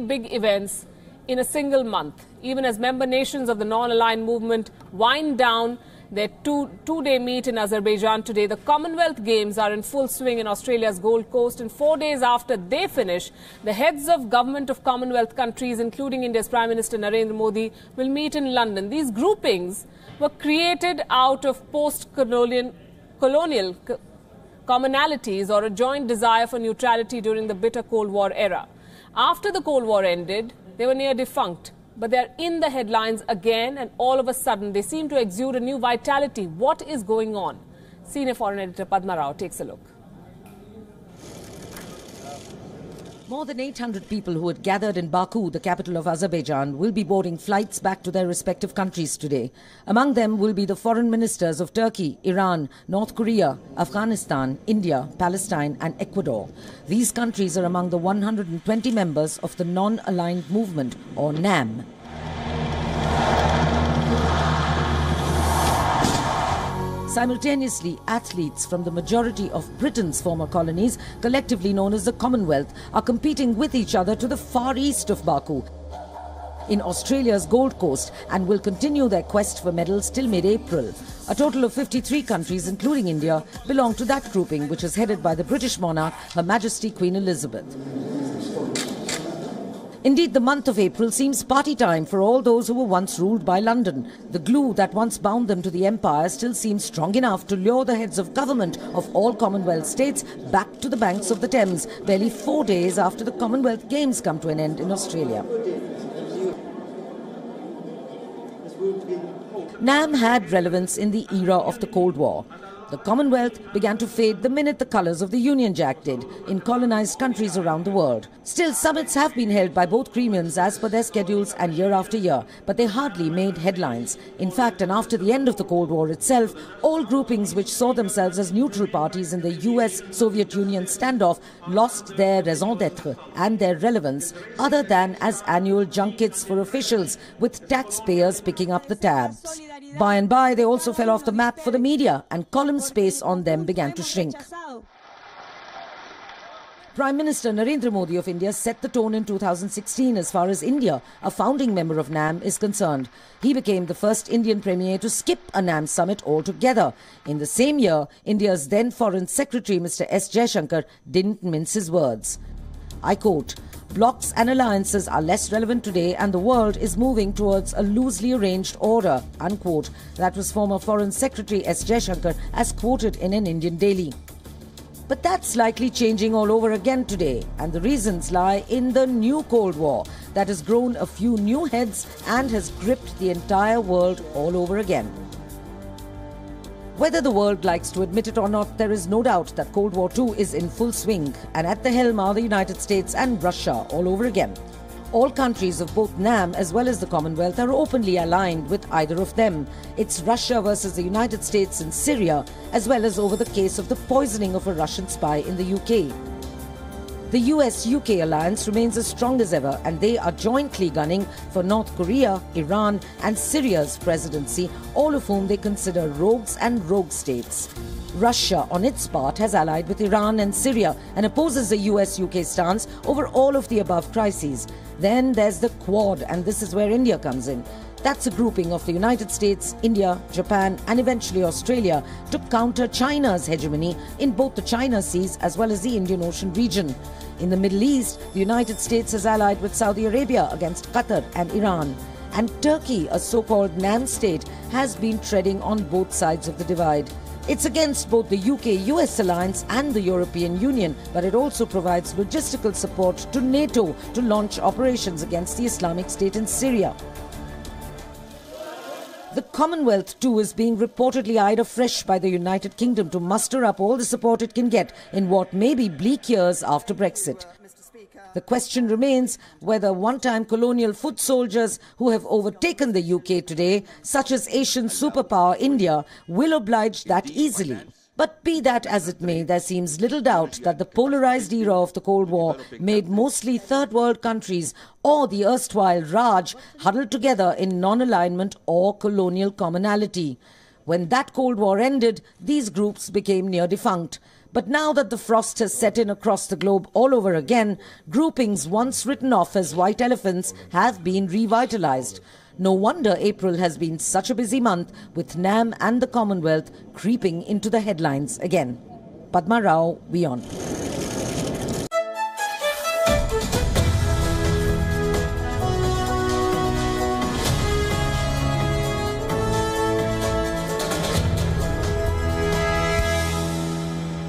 big events in a single month. Even as member nations of the non-aligned movement wind down their two-day meet in Azerbaijan today, the Commonwealth Games are in full swing in Australia's Gold Coast, and 4 days after they finish, the heads of government of Commonwealth countries, including India's Prime Minister Narendra Modi, will meet in London. These groupings were created out of post-colonial commonalities or a joint desire for neutrality during the bitter Cold War era. After the Cold War ended, they were near defunct. But they're in the headlines again, and all of a sudden they seem to exude a new vitality. What is going on? Senior foreign editor Padma Rao takes a look. More than 800 people who had gathered in Baku, the capital of Azerbaijan, will be boarding flights back to their respective countries today. Among them will be the foreign ministers of Turkey, Iran, North Korea, Afghanistan, India, Palestine and Ecuador. These countries are among the 120 members of the Non-Aligned Movement, or NAM. Simultaneously, athletes from the majority of Britain's former colonies, collectively known as the Commonwealth, are competing with each other to the far east of Baku, in Australia's Gold Coast, and will continue their quest for medals till mid-April. A total of 53 countries, including India, belong to that grouping, which is headed by the British monarch, Her Majesty Queen Elizabeth. Indeed, the month of April seems party time for all those who were once ruled by London. The glue that once bound them to the empire still seems strong enough to lure the heads of government of all Commonwealth states back to the banks of the Thames, barely 4 days after the Commonwealth Games come to an end in Australia. NAM had relevance in the era of the Cold War. The Commonwealth began to fade the minute the colours of the Union Jack did in colonised countries around the world. Still, summits have been held by both gremiums as per their schedules and year after year, but they hardly made headlines. In fact, and after the end of the Cold War itself, all groupings which saw themselves as neutral parties in the US-Soviet Union standoff lost their raison d'etre and their relevance, other than as annual junkets for officials, with taxpayers picking up the tabs. By and by, they also fell off the map for the media, and column space on them began to shrink. Prime Minister Narendra Modi of India set the tone in 2016 as far as India, a founding member of NAM, is concerned. He became the first Indian Premier to skip a NAM summit altogether. In the same year, India's then Foreign Secretary, Mr. S. Jaishankar, didn't mince his words. I quote, "Blocs and alliances are less relevant today and the world is moving towards a loosely arranged order," unquote. That was former Foreign Secretary S. Jaishankar as quoted in an Indian daily. But that's likely changing all over again today, and the reasons lie in the new Cold War that has grown a few new heads and has gripped the entire world all over again. Whether the world likes to admit it or not, there is no doubt that Cold War II is in full swing, and at the helm are the United States and Russia all over again. All countries of both NAM as well as the Commonwealth are openly aligned with either of them. It's Russia versus the United States in Syria, as well as over the case of the poisoning of a Russian spy in the UK. The US-UK alliance remains as strong as ever, and they are jointly gunning for North Korea, Iran and Syria's presidency, all of whom they consider rogues and rogue states. Russia, on its part, has allied with Iran and Syria and opposes the US-UK stance over all of the above crises. Then there's the Quad, and this is where India comes in. That's a grouping of the United States, India, Japan and eventually Australia to counter China's hegemony in both the China Seas as well as the Indian Ocean region. In the Middle East, the United States has allied with Saudi Arabia against Qatar and Iran. And Turkey, a so-called NAM state, has been treading on both sides of the divide. It's against both the UK-US alliance and the European Union, but it also provides logistical support to NATO to launch operations against the Islamic State in Syria. The Commonwealth, too, is being reportedly eyed afresh by the United Kingdom to muster up all the support it can get in what may be bleak years after Brexit. The question remains whether one-time colonial foot soldiers who have overtaken the UK today, such as Asian superpower India, will oblige that easily. But be that as it may, there seems little doubt that the polarized era of the Cold War made mostly third world countries or the erstwhile Raj huddled together in non-alignment or colonial commonality. When that Cold War ended, these groups became near defunct. But now that the frost has set in across the globe all over again, groupings once written off as white elephants have been revitalized. No wonder April has been such a busy month, with NAM and the Commonwealth creeping into the headlines again. Padma Rao, WION.